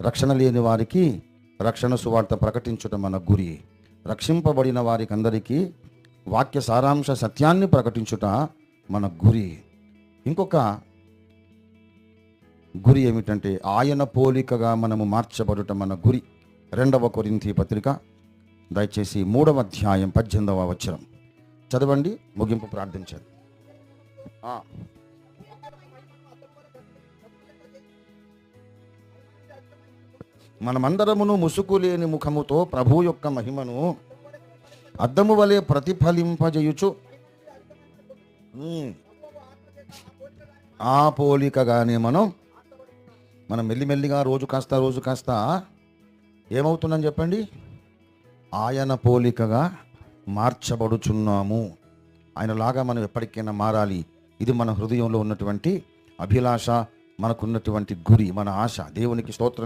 రక్షణ లేని వారికి రక్షణ సువార్త ప్రకటించుట మన గురి. రక్షింపబడిన వారికి అందరికీ వాక్య సారాంశ సత్యాన్ని ప్రకటించుట మన గురి. ఇంకొక గురి ఏమిటంటే ఆయన పోలికగా మనము మార్చబడుట మన గురి. 2 కొరింథీ పత్రిక దయచేసి 3వ అధ్యాయం 18వ వచనం చదవండి, ముగింపు ప్రార్థించండి. మనమందరమును ముసుగు లేని ముఖముతో ప్రభు యొక్క మహిమను అద్దము వలె ప్రతిఫలింపజేయుచు ఆ పోలికగానే మనం మెల్లిమెల్లిగా రోజు కాస్త ఏమవుతుందని చెప్పండి, ఆయన పోలికగా మార్చబడుచున్నాము. ఆయనలాగా మనం ఎప్పటికైనా మారాలి. ఇది మన హృదయంలో ఉన్నటువంటి అభిలాష, మనకున్నటువంటి గురి, మన ఆశ. దేవునికి స్తోత్రం.